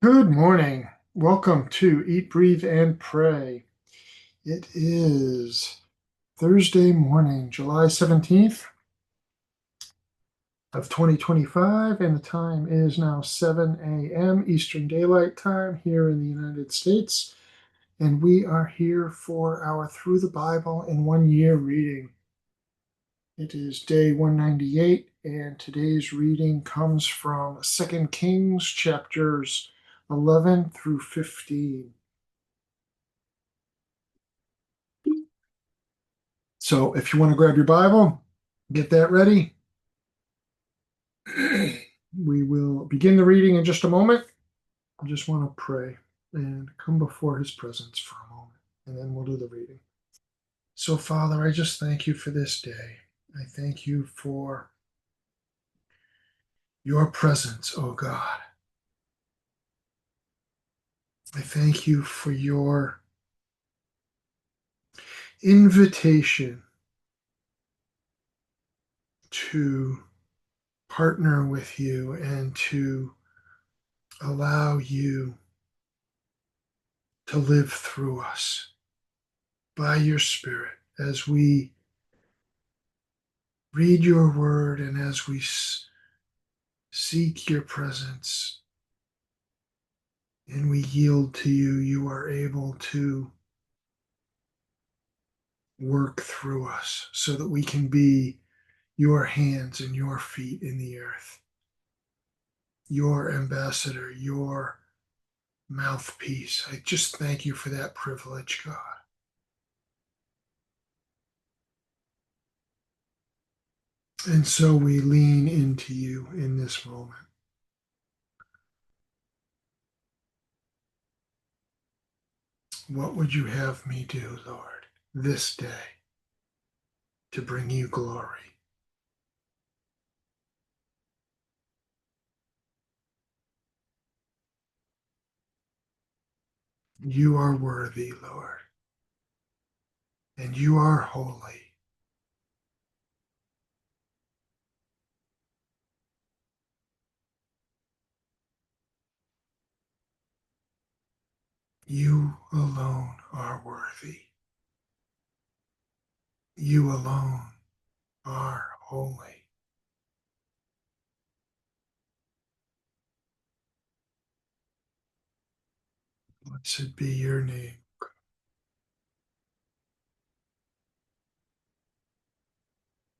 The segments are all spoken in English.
Good morning. Welcome to Eat, Breathe, and Pray. It is Thursday morning, July 17th of 2025, and the time is now 7 a.m. Eastern Daylight Time here in the United States. And we are here for our Through the Bible in 1 Year reading. It is day 198, and today's reading comes from 2 Kings chapters 11 through 15. So if you want to grab your Bible, get that ready. We will begin the reading in just a moment. I just want to pray and come before his presence for a moment, and then we'll do the reading. So, Father, I just thank you for this day. I thank you for your presence, oh God. I thank you for your invitation to partner with you and to allow you to live through us by your Spirit as we read your word and as we seek your presence and we yield to you, you are able to work through us so that we can be your hands and your feet in the earth, your ambassador, your mouthpiece. I just thank you for that privilege, God. And so we lean into you in this moment. What would you have me do, Lord, this day to bring you glory? You are worthy, Lord, and you are holy. You alone are worthy. You alone are holy. Blessed be your name.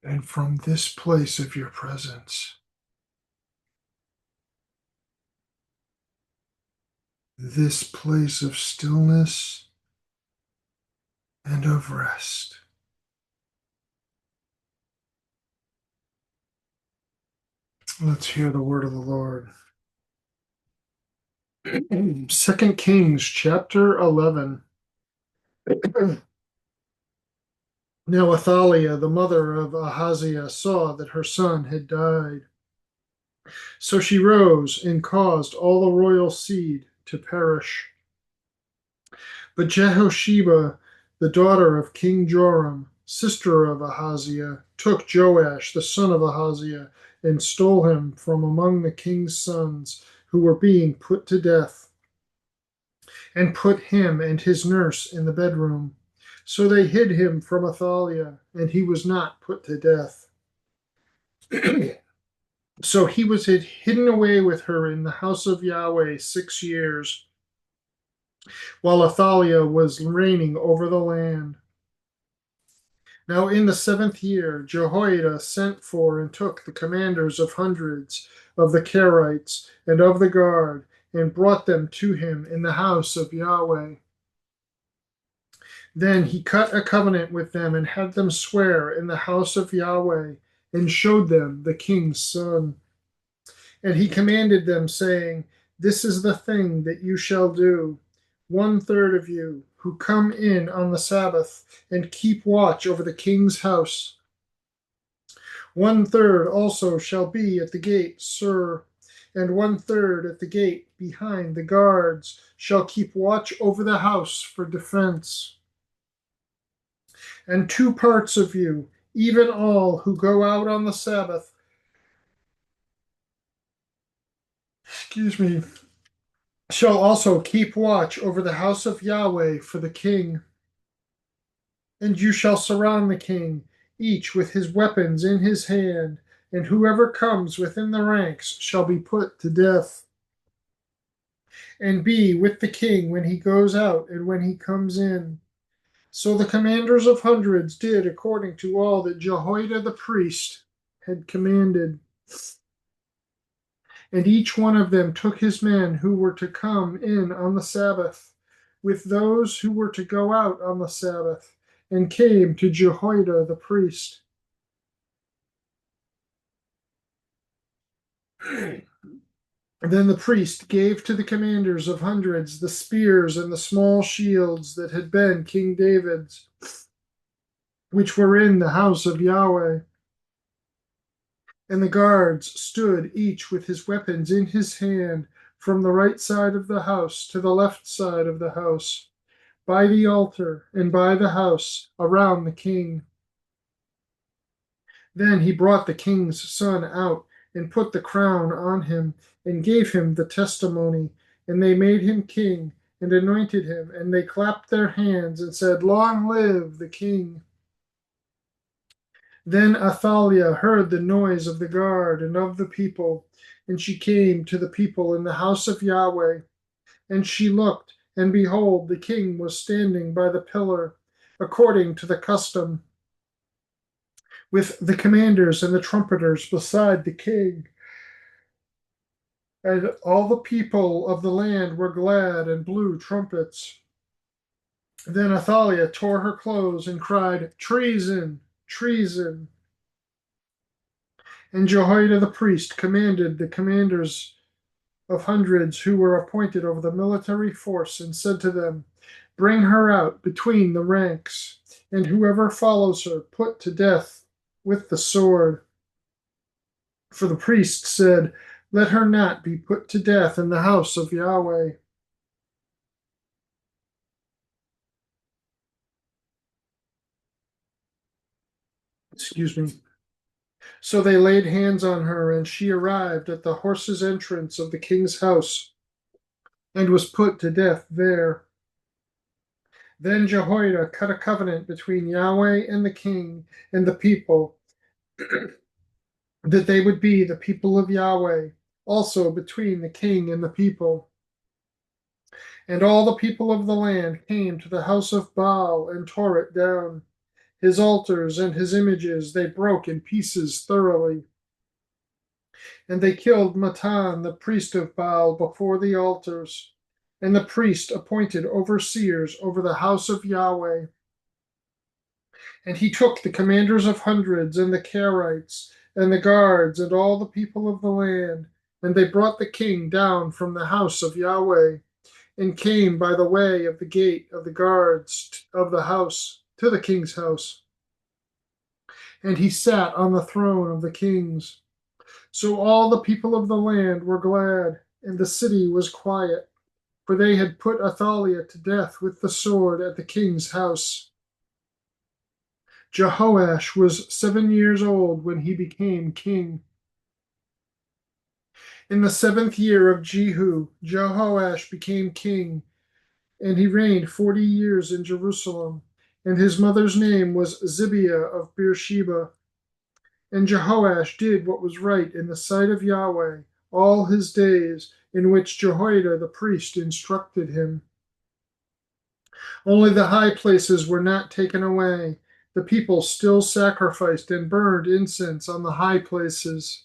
And from this place of your presence, this place of stillness and of rest, let's hear the word of the Lord. 2 Kings chapter 11. Now Athaliah, the mother of Ahaziah, saw that her son had died. So she rose and caused all the royal seed to perish. But Jehosheba, the daughter of King Joram, sister of Ahaziah, took Joash, the son of Ahaziah, and stole him from among the king's sons who were being put to death, and put him and his nurse in the bedroom. So they hid him from Athaliah, and he was not put to death. So he was hidden away with her in the house of Yahweh 6 years, while Athaliah was reigning over the land. Now in the 7th year, Jehoiada sent for and took the commanders of hundreds of the Kerites and of the guard, and brought them to him in the house of Yahweh. Then he cut a covenant with them and had them swear in the house of Yahweh, and showed them the king's son. And he commanded them, saying, This is the thing that you shall do. 1/3 of you who come in on the Sabbath and keep watch over the king's house. 1/3 also shall be at the gate, sir, and 1/3 at the gate behind the guards shall keep watch over the house for defense. And 2 parts of you, even all who go out on the Sabbath, excuse me, shall also keep watch over the house of Yahweh for the king. And you shall surround the king, each with his weapons in his hand, and whoever comes within the ranks shall be put to death. And be with the king when he goes out and when he comes in. So the commanders of hundreds did according to all that Jehoiada the priest had commanded. And each one of them took his men who were to come in on the Sabbath, with those who were to go out on the Sabbath, and came to Jehoiada the priest. Then the priest gave to the commanders of hundreds the spears and the small shields that had been King David's, which were in the house of Yahweh. And the guards stood each with his weapons in his hand from the right side of the house to the left side of the house, by the altar and by the house around the king. Then he brought the king's son out and put the crown on him and gave him the testimony. And they made him king and anointed him. And they clapped their hands and said, "Long live the king." Then Athaliah heard the noise of the guard and of the people. And she came to the people in the house of Yahweh. And she looked, and behold, the king was standing by the pillar, according to the custom, with the commanders and the trumpeters beside the king. And all the people of the land were glad and blew trumpets. Then Athaliah tore her clothes and cried, "Treason! Treason!" And Jehoiada the priest commanded the commanders of hundreds who were appointed over the military force and said to them, "Bring her out between the ranks, and whoever follows her put to death with the sword." For the priest said, "Let her not be put to death in the house of Yahweh." Excuse me. So they laid hands on her, and she arrived at the horses' entrance of the king's house and was put to death there. Then Jehoiada cut a covenant between Yahweh and the king and the people, that they would be the people of Yahweh, also between the king and the people. And all the people of the land came to the house of Baal and tore it down. His altars and his images they broke in pieces thoroughly. And they killed Matan, the priest of Baal, before the altars. And the priest appointed overseers over the house of Yahweh. And he took the commanders of hundreds and the Carites and the guards and all the people of the land, and they brought the king down from the house of Yahweh, and came by the way of the gate of the guards of the house to the king's house. And he sat on the throne of the kings. So all the people of the land were glad, and the city was quiet, for they had put Athaliah to death with the sword at the king's house. Jehoash was 7 years old when he became king. In the 7th year of Jehu, Jehoash became king, and he reigned 40 years in Jerusalem. And his mother's name was Zibiah of Beersheba. And Jehoash did what was right in the sight of Yahweh all his days, in which Jehoiada the priest instructed him. Only the high places were not taken away. The people still sacrificed and burned incense on the high places.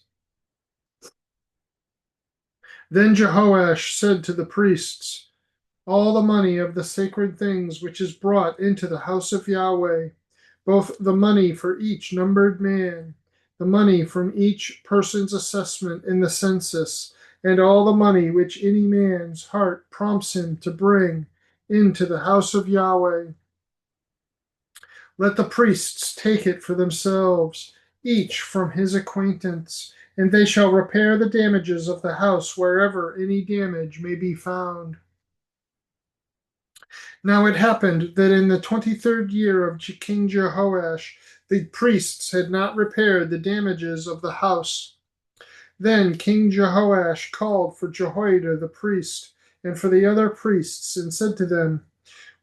Then Jehoash said to the priests, "All the money of the sacred things which is brought into the house of Yahweh, both the money for each numbered man, the money from each person's assessment in the census, and all the money which any man's heart prompts him to bring into the house of Yahweh, let the priests take it for themselves, each from his acquaintance, and they shall repair the damages of the house wherever any damage may be found." Now it happened that in the 23rd year of King Jehoash, the priests had not repaired the damages of the house. Then King Jehoash called for Jehoiada the priest and for the other priests, and said to them,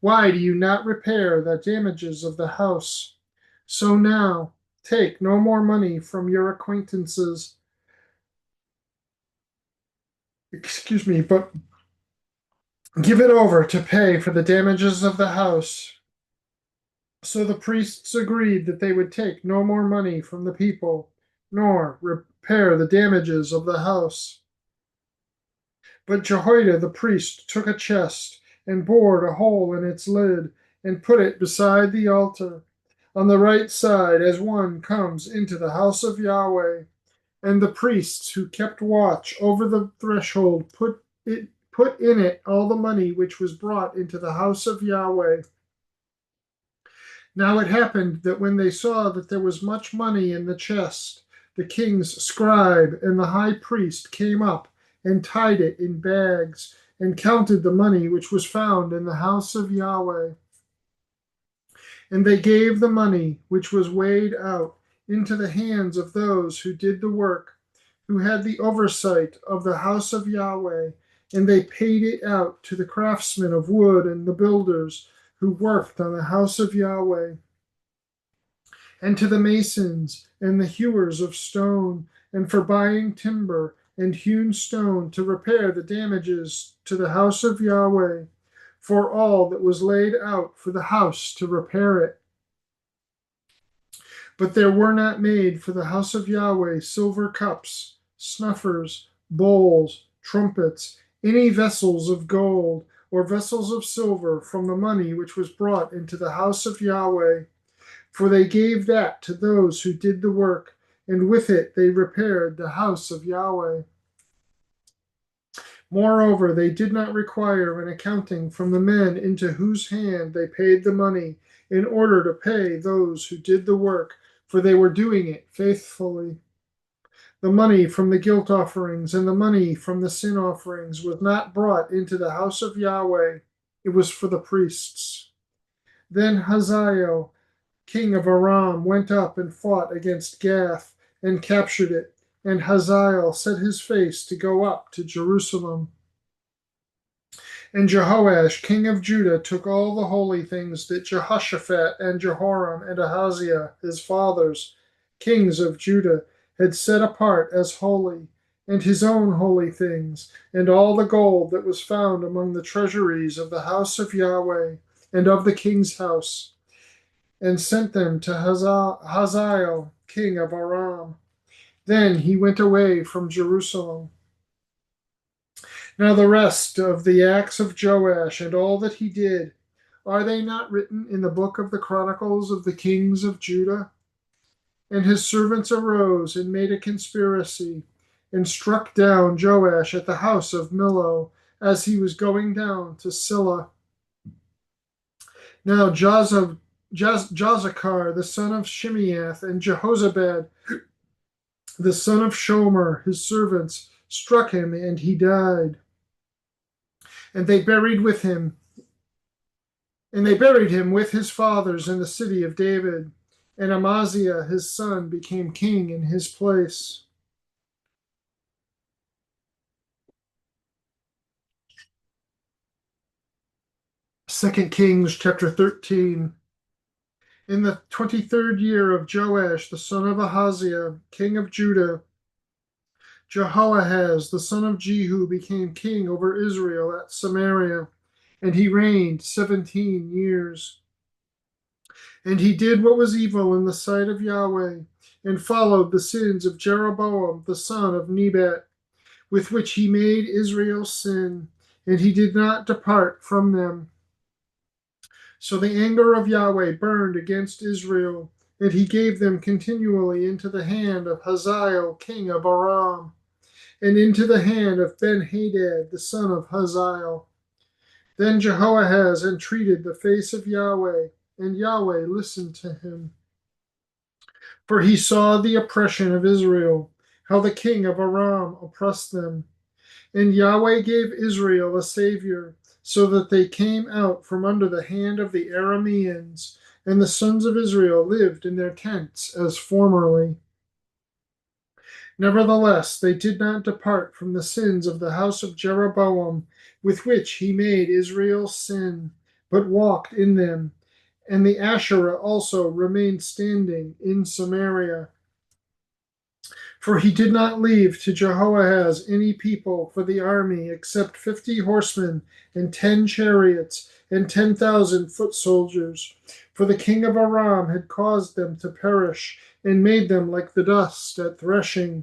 Why do you not repair the damages of the house? So now, take no more money from your acquaintances, but give it over to pay for the damages of the house. So the priests agreed that they would take no more money from the people, nor repair the damages of the house. But Jehoiada the priest took a chest and bored a hole in its lid and put it beside the altar on the right side as one comes into the house of Yahweh. And the priests who kept watch over the threshold put in it all the money which was brought into the house of Yahweh. Now it happened that when they saw that there was much money in the chest, the king's scribe and the high priest came up and tied it in bags and counted the money which was found in the house of Yahweh. And they gave the money which was weighed out into the hands of those who did the work, who had the oversight of the house of Yahweh, and they paid it out to the craftsmen of wood and the builders who worked on the house of Yahweh, and to the masons and the hewers of stone, and for buying timber and hewn stone to repair the damages to the house of Yahweh, for all that was laid out for the house to repair it. But there were not made for the house of Yahweh silver cups, snuffers, bowls, trumpets, any vessels of gold, or vessels of silver from the money which was brought into the house of Yahweh. For they gave that to those who did the work, and with it they repaired the house of Yahweh. Moreover, they did not require an accounting from the men into whose hand they paid the money, in order to pay those who did the work, for they were doing it faithfully. The money from the guilt offerings and the money from the sin offerings was not brought into the house of Yahweh, it was for the priests. Then Hazael, king of Aram, went up and fought against Gath and captured it, and Hazael set his face to go up to Jerusalem. And Jehoash, king of Judah, took all the holy things that Jehoshaphat and Jehoram and Ahaziah, his fathers, kings of Judah, had set apart as holy, and his own holy things, and all the gold that was found among the treasuries of the house of Yahweh and of the king's house, and sent them to Hazael, king of Aram. Then he went away from Jerusalem. Now the rest of the acts of Joash and all that he did, are they not written in the book of the Chronicles of the kings of Judah? And his servants arose and made a conspiracy, and struck down Joash at the house of Millo, as he was going down to Silla. Now Jozachar, the son of Shimeath, and Jehozabad, the son of Shomer, his servants, struck him, and he died. And they buried him with his fathers in the city of David. And Amaziah his son became king in his place. Second Kings chapter 13. In the 23rd year of Joash the son of Ahaziah, king of Judah, Jehoahaz the son of Jehu became king over Israel at Samaria, and he reigned 17 years. And he did what was evil in the sight of Yahweh, and followed the sins of Jeroboam the son of Nebat, with which he made Israel sin, and he did not depart from them. So the anger of Yahweh burned against Israel, and he gave them continually into the hand of Hazael king of Aram, and into the hand of Ben-Hadad the son of Hazael. Then Jehoahaz entreated the face of Yahweh, and Yahweh listened to him. For he saw the oppression of Israel, how the king of Aram oppressed them. And Yahweh gave Israel a savior, so that they came out from under the hand of the Arameans, and the sons of Israel lived in their tents as formerly. Nevertheless, they did not depart from the sins of the house of Jeroboam, with which he made Israel sin, but walked in them. And the Asherah also remained standing in Samaria. For he did not leave to Jehoahaz any people for the army except 50 horsemen and 10 chariots and 10,000 foot soldiers. For the king of Aram had caused them to perish and made them like the dust at threshing.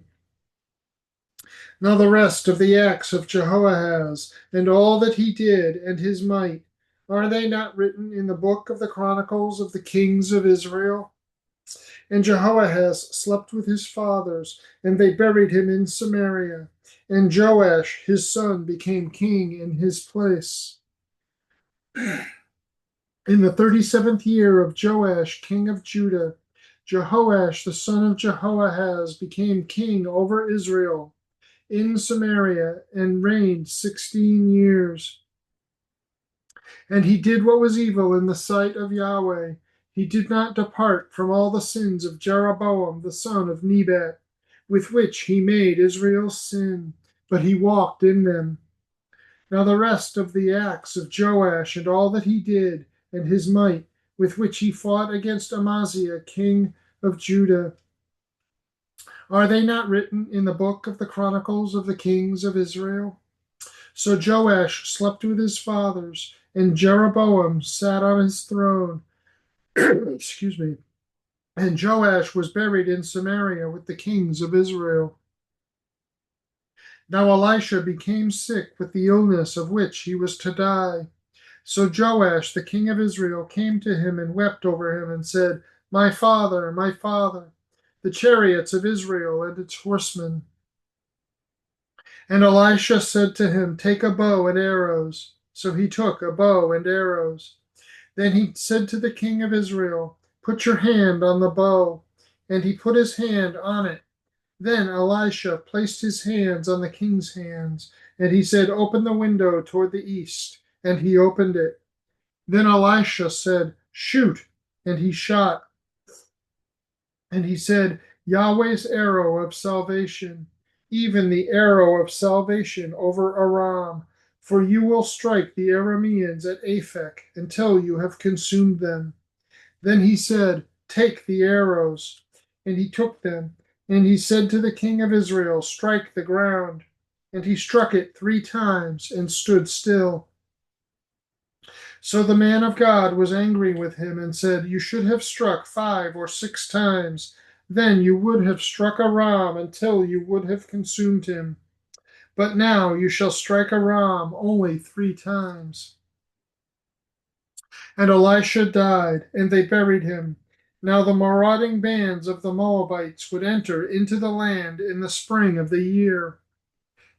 Now the rest of the acts of Jehoahaz, and all that he did, and his might, are they not written in the book of the Chronicles of the kings of Israel? And Jehoahaz slept with his fathers, and they buried him in Samaria. And Joash his son became king in his place. In the 37th year of Joash king of Judah, Jehoash the son of Jehoahaz became king over Israel in Samaria and reigned 16 years. And he did what was evil in the sight of Yahweh. He did not depart from all the sins of Jeroboam the son of Nebat, with which he made Israel sin, but he walked in them. Now the rest of the acts of Joash and all that he did, and his might, with which he fought against Amaziah king of Judah, are they not written in the book of the Chronicles of the kings of Israel? So Joash slept with his fathers, and Jeroboam sat on his throne. Excuse me. And Joash was buried in Samaria with the kings of Israel. Now Elisha became sick with the illness of which he was to die. So Joash, the king of Israel, came to him and wept over him and said, my father, the chariots of Israel and its horsemen. And Elisha said to him, take a bow and arrows. So he took a bow and arrows. Then he said to the king of Israel, put your hand on the bow. And he put his hand on it. Then Elisha placed his hands on the king's hands, and he said, open the window toward the east. And he opened it. Then Elisha said, shoot. And he shot. And he said, Yahweh's arrow of salvation, even the arrow of salvation over Aram, for you will strike the Arameans at Aphek until you have consumed them. Then he said, take the arrows. And he took them. And he said to the king of Israel, strike the ground. And he struck it 3 times and stood still. So the man of God was angry with him and said, you should have struck 5 or 6 times. Then you would have struck Aram until you would have consumed him. But now you shall strike Aram only 3 times. And Elisha died, and they buried him. Now the marauding bands of the Moabites would enter into the land in the spring of the year.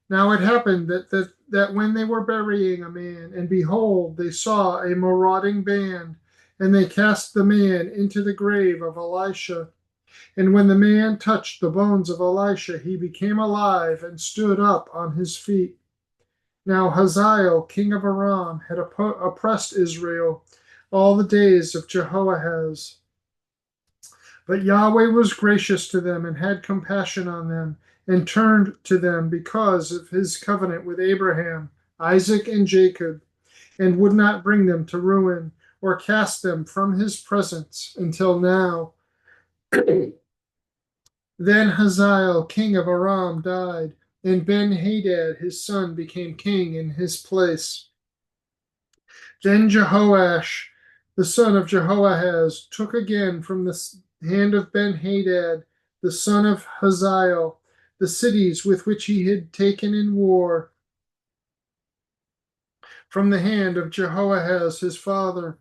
Now it happened that when they were burying a man, and behold, they saw a marauding band, and they cast the man into the grave of Elisha. And when the man touched the bones of Elisha, he became alive and stood up on his feet. Now Hazael, king of Aram, had oppressed Israel all the days of Jehoahaz. But Yahweh was gracious to them and had compassion on them and turned to them because of his covenant with Abraham, Isaac, and Jacob, and would not bring them to ruin or cast them from his presence until now. Then Hazael, king of Aram, died, and Ben-Hadad, his son, became king in his place. Then Jehoash, the son of Jehoahaz, took again from the hand of Ben-Hadad, the son of Hazael, the cities with which he had taken in war from the hand of Jehoahaz his father.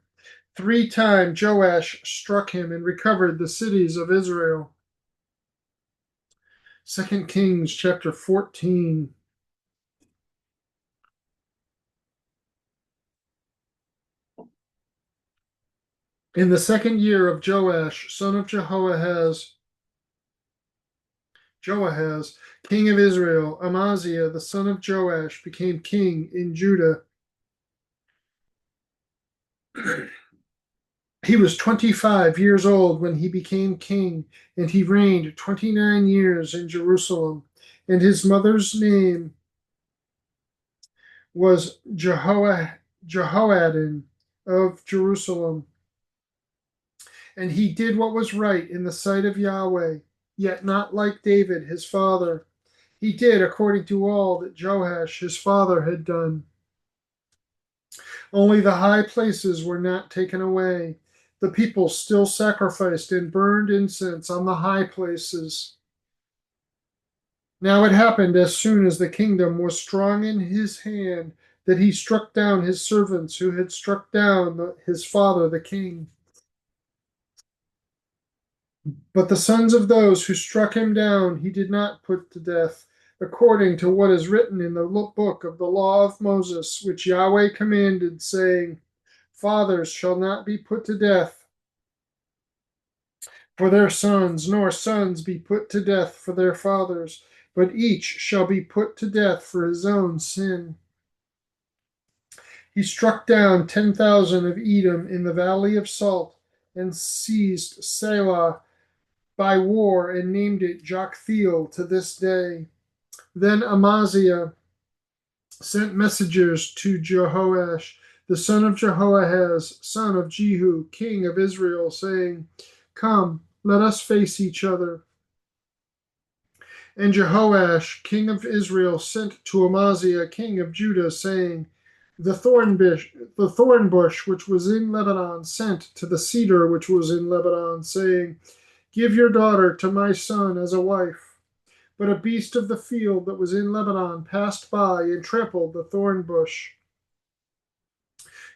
3 times Joash struck him and recovered the cities of Israel. 2 Kings chapter 14. In the 2nd year of Joash, son of Jehoahaz, king of Israel, Amaziah, the son of Joash, became king in Judah. He was 25 years old when he became king, and he reigned 29 years in Jerusalem. And his mother's name was Jehoiadin of Jerusalem. And he did what was right in the sight of Yahweh, yet not like David his father. He did according to all that Joash his father had done. Only the high places were not taken away. The people still sacrificed and burned incense on the high places. Now it happened as soon as the kingdom was strong in his hand that he struck down his servants who had struck down his father the king. But the sons of those who struck him down he did not put to death, according to what is written in the book of the law of Moses, which Yahweh commanded, saying, Fathers shall not be put to death for their sons, nor sons be put to death for their fathers, but each shall be put to death for his own sin. He struck down 10,000 of Edom in the valley of Salt, and seized Selah by war, and named it Joktheel to this day. Then Amaziah sent messengers to Jehoash, the son of Jehoahaz, son of Jehu, king of Israel, saying, Come, let us face each other. And Jehoash, king of Israel, sent to Amaziah, king of Judah, saying, the thorn bush which was in Lebanon sent to the cedar which was in Lebanon, saying, Give your daughter to my son as a wife. But a beast of the field that was in Lebanon passed by and trampled the thorn bush.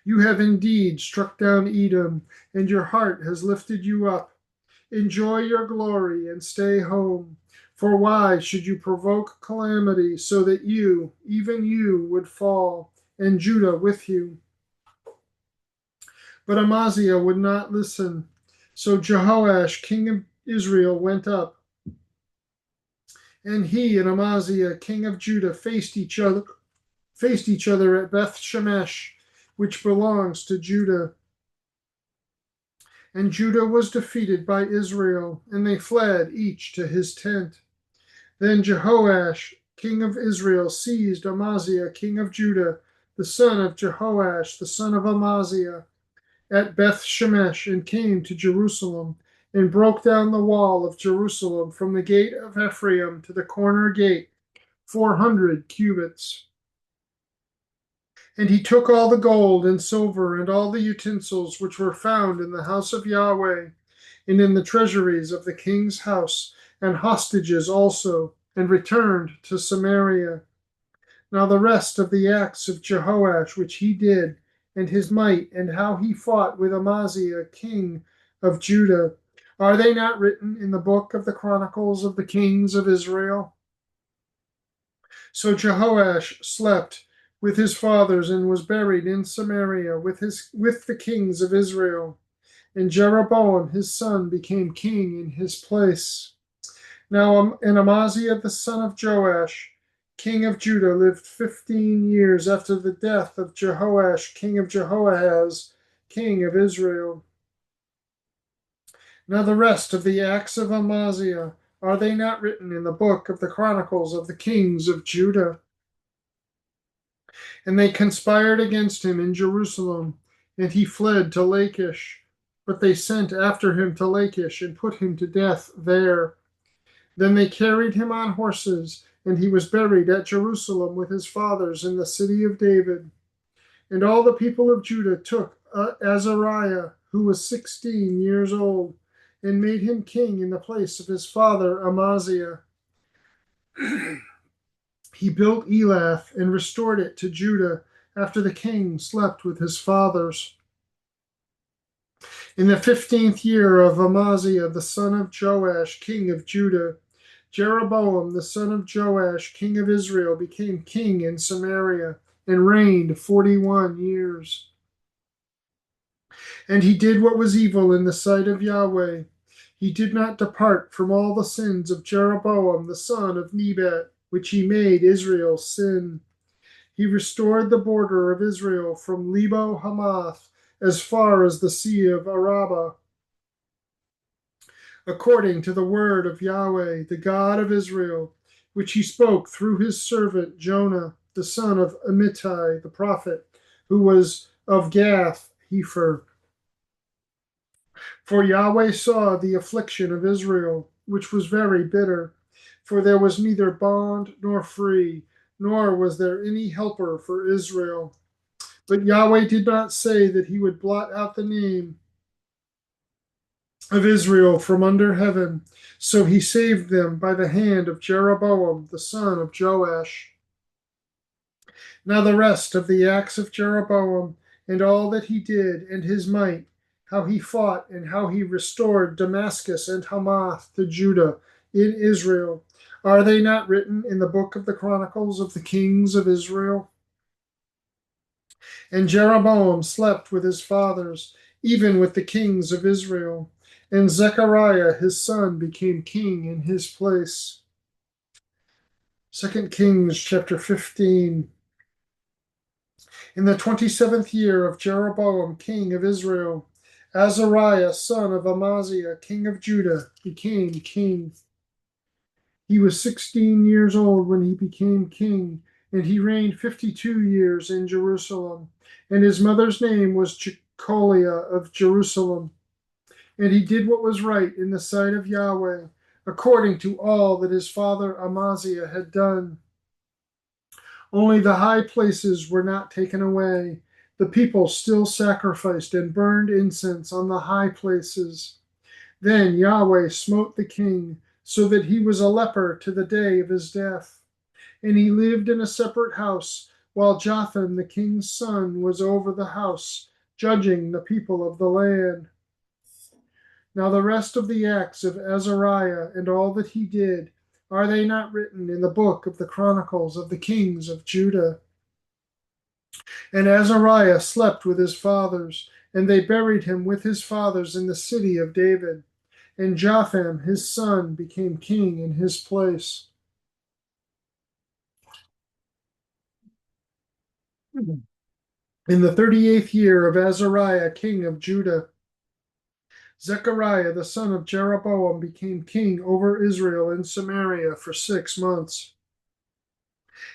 You have indeed struck down Edom, and your heart has lifted you up. Enjoy your glory and stay home. For why should you provoke calamity so that you, even you, would fall, and Judah with you? But Amaziah would not listen. So Jehoash, king of Israel, went up, and he and Amaziah, king of Judah, faced each other at Beth Shemesh, which belongs to Judah. And Judah was defeated by Israel, and they fled each to his tent. Then Jehoash, king of Israel, seized Amaziah, king of Judah, the son of Jehoash, the son of Amaziah, at Beth Shemesh, and came to Jerusalem, and broke down the wall of Jerusalem from the gate of Ephraim to the corner gate, 400 cubits. And he took all the gold and silver and all the utensils which were found in the house of Yahweh and in the treasuries of the king's house, and hostages also, and returned to Samaria. Now the rest of the acts of Jehoash which he did, and his might, and how he fought with Amaziah king of Judah, are they not written in the book of the Chronicles of the kings of Israel? So Jehoash slept with his fathers and was buried in Samaria with the kings of Israel. And Jeroboam his son became king in his place. Now and Amaziah the son of Joash, king of Judah, lived 15 years after the death of Jehoash, king of Jehoahaz, king of Israel. Now the rest of the acts of Amaziah, are they not written in the book of the Chronicles of the kings of Judah? And they conspired against him in Jerusalem, and he fled to Lachish. But they sent after him to Lachish and put him to death there. Then they carried him on horses, and he was buried at Jerusalem with his fathers in the city of David. And all the people of Judah took Azariah, who was 16 years old, and made him king in the place of his father Amaziah. He built Elath and restored it to Judah after the king slept with his fathers. In the 15th year of Amaziah, the son of Joash, king of Judah, Jeroboam, the son of Joash, king of Israel, became king in Samaria and reigned 41 years. And he did what was evil in the sight of Yahweh. He did not depart from all the sins of Jeroboam, the son of Nebat, which he made Israel sin. He restored the border of Israel from Lebo Hamath as far as the Sea of Arabah, according to the word of Yahweh, the God of Israel, which he spoke through his servant Jonah, the son of Amittai, the prophet, who was of Gath Hepher. For Yahweh saw the affliction of Israel, which was very bitter, for there was neither bond nor free, nor was there any helper for Israel. But Yahweh did not say that he would blot out the name of Israel from under heaven. So he saved them by the hand of Jeroboam, the son of Joash. Now the rest of the acts of Jeroboam, and all that he did, and his might, how he fought, and how he restored Damascus and Hamath to Judah in Israel, are they not written in the book of the Chronicles of the kings of Israel? And Jeroboam slept with his fathers, even with the kings of Israel. And Zechariah his son became king in his place. 2 Kings chapter 15. In the 27th year of Jeroboam king of Israel, Azariah son of Amaziah king of Judah became king. He was 16 years old when he became king, and he reigned 52 years in Jerusalem. And his mother's name was Jecholiah of Jerusalem. And he did what was right in the sight of Yahweh, according to all that his father Amaziah had done. Only the high places were not taken away. The people still sacrificed and burned incense on the high places. Then Yahweh smote the king, so that he was a leper to the day of his death. And he lived in a separate house, while Jotham the king's son was over the house, judging the people of the land. Now the rest of the acts of Azariah and all that he did, are they not written in the book of the Chronicles of the kings of Judah? And Azariah slept with his fathers, and they buried him with his fathers in the city of David. And Jotham his son became king in his place. In the 38th year of Azariah king of Judah, Zechariah the son of Jeroboam became king over Israel in Samaria for 6 months.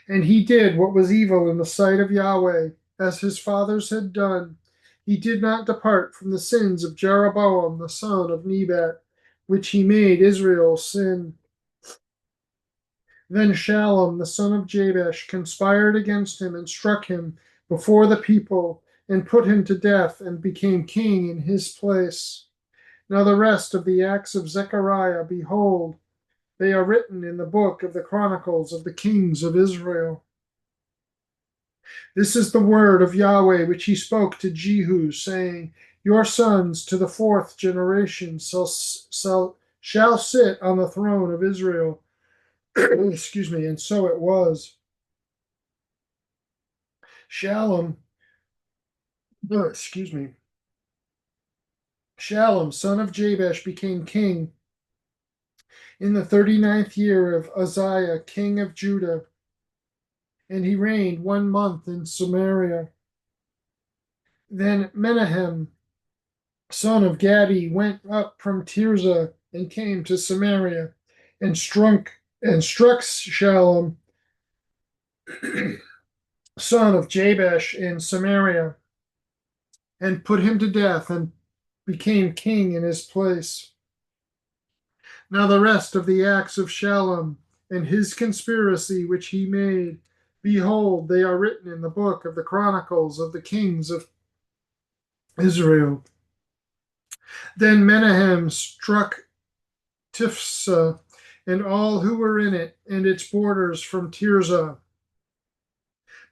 And he did what was evil in the sight of Yahweh, as his fathers had done. He did not depart from the sins of Jeroboam the son of Nebat, which he made Israel sin. Then Shallum the son of Jabesh conspired against him and struck him before the people and put him to death and became king in his place. Now the rest of the acts of Zechariah, behold, they are written in the book of the Chronicles of the kings of Israel. This is the word of Yahweh which he spoke to Jehu, saying, Your sons to the fourth generation shall sit on the throne of Israel. Excuse me, and so it was. Shallum, excuse me, Shallum, son of Jabesh, became king in the 39th year of Uzziah, king of Judah, and he reigned 1 month in Samaria. Then Menahem, son of Gadi, went up from Tirzah and came to Samaria, and struck Shallum, son of Jabesh, in Samaria, and put him to death, and became king in his place. Now the rest of the acts of Shallum and his conspiracy which he made, behold, they are written in the book of the Chronicles of the kings of Israel. Then Menahem struck Tifsa and all who were in it and its borders from Tirzah,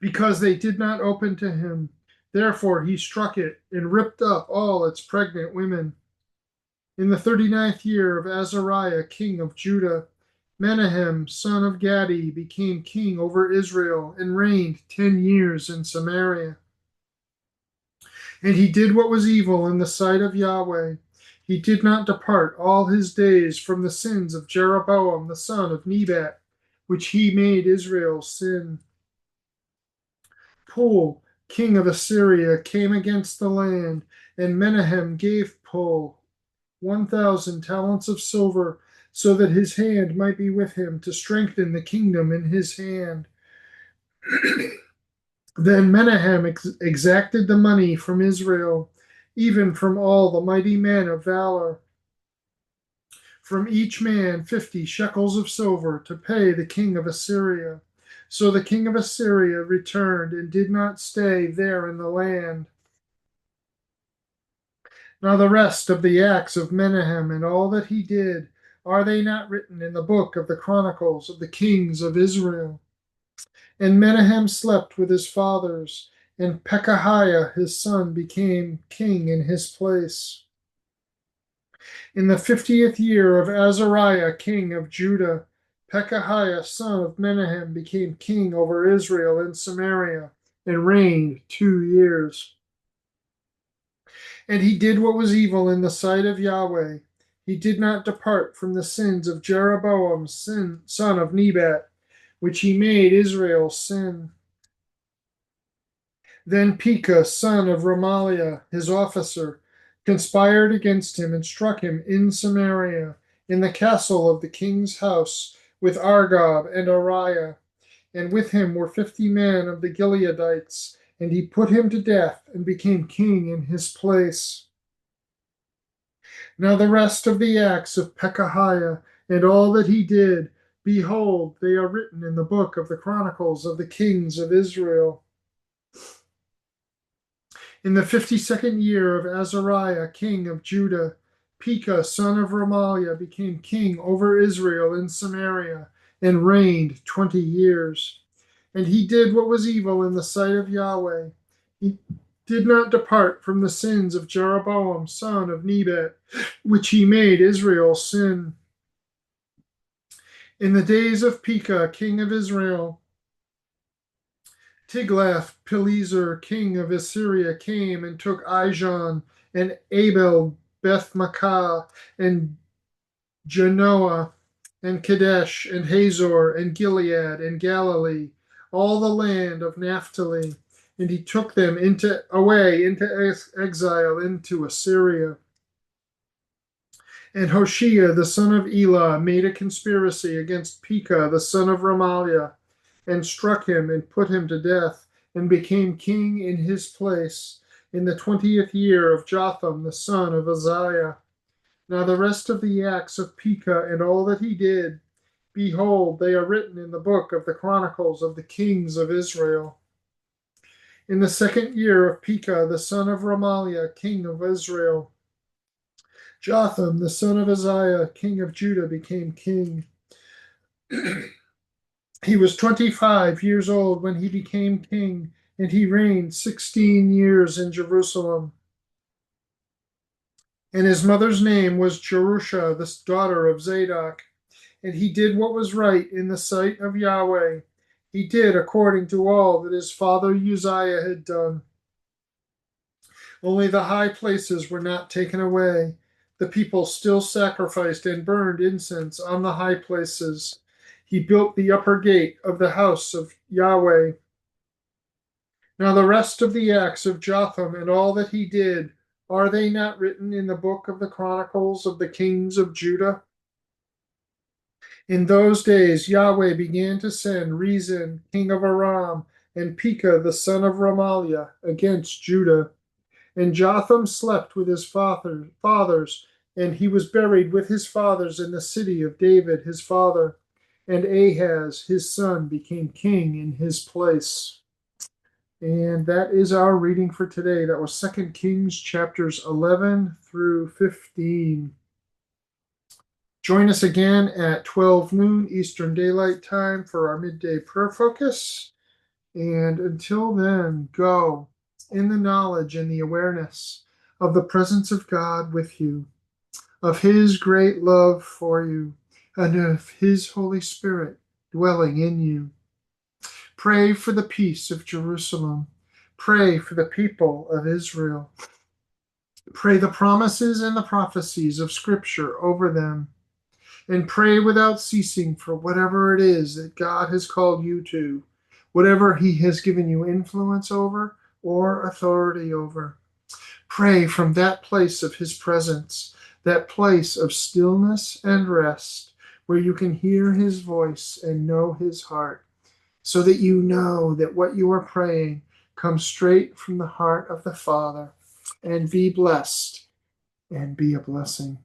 because they did not open to him. Therefore he struck it and ripped up all its pregnant women. In the 39th year of Azariah, king of Judah, Menahem, son of Gadi, became king over Israel and reigned 10 years in Samaria. And he did what was evil in the sight of Yahweh. He did not depart all his days from the sins of Jeroboam the son of Nebat, which he made Israel sin. Pul, king of Assyria, came against the land, and Menahem gave Pul 1,000 talents of silver, so that his hand might be with him to strengthen the kingdom in his hand. Then Menahem exacted the money from Israel, even from all the mighty men of valor, from each man 50 shekels of silver to pay the king of Assyria. So the king of Assyria returned and did not stay there in the land. Now the rest of the acts of Menahem and all that he did, are they not written in the book of the Chronicles of the kings of Israel? And Menahem slept with his fathers, and Pekahiah his son became king in his place. In the 50th year of Azariah king of Judah, Pekahiah son of Menahem became king over Israel and Samaria, and reigned 2 years. And he did what was evil in the sight of Yahweh. He did not depart from the sins of Jeroboam son of Nebat, which he made Israel sin. Then Pekah, son of Remaliah, his officer, conspired against him and struck him in Samaria, in the castle of the king's house, with Argob and Ariah. And with him were 50 men of the Gileadites, and he put him to death and became king in his place. Now the rest of the acts of Pekahiah and all that he did, behold, they are written in the book of the Chronicles of the kings of Israel. In the 52nd year of Azariah, king of Judah, Pekah, son of Remaliah, became king over Israel in Samaria, and reigned 20 years. And he did what was evil in the sight of Yahweh. He did not depart from the sins of Jeroboam, son of Nebat, which he made Israel sin. In the days of Pekah, king of Israel, Tiglath-Pileser, king of Assyria, came and took Ijon and Abel Beth-maachah and Genoa and Kadesh and Hazor and Gilead and Galilee, all the land of Naphtali, and he took them away into exile into Assyria. And Hoshea the son of Elah made a conspiracy against Pekah the son of Remaliah, and struck him and put him to death, and became king in his place in the 20th year of Jotham the son of Uzziah. Now the rest of the acts of Pekah and all that he did, behold, they are written in the book of the Chronicles of the kings of Israel. In the 2nd year of Pekah the son of Remaliah, king of Israel, Jotham the son of Uzziah, king of Judah, became king. He was 25 years old when he became king, and he reigned 16 years in Jerusalem. And his mother's name was Jerusha, the daughter of Zadok. And he did what was right in the sight of Yahweh. He did according to all that his father Uzziah had done. Only the high places were not taken away. The people still sacrificed and burned incense on the high places. He built the upper gate of the house of Yahweh. Now the rest of the acts of Jotham and all that he did, are they not written in the book of the Chronicles of the kings of Judah? In those days Yahweh began to send Rezin, king of Aram, and Pekah the son of Remaliah against Judah. And Jotham slept with his fathers, and he was buried with his fathers in the city of David his father. And Ahaz his son became king in his place. And that is our reading for today. That was 2 Kings chapters 11 through 15. Join us again at 12 noon Eastern Daylight Time for our midday prayer focus. And until then, go in the knowledge and the awareness of the presence of God with you, of his great love for you, and of his Holy Spirit dwelling in you. Pray for the peace of Jerusalem. Pray for the people of Israel. Pray the promises and the prophecies of Scripture over them. And pray without ceasing for whatever it is that God has called you to, whatever he has given you influence over, or authority over. Pray from that place of His presence, that place of stillness and rest, where you can hear His voice and know His heart, so that you know that what you are praying comes straight from the heart of the Father. And be blessed and be a blessing.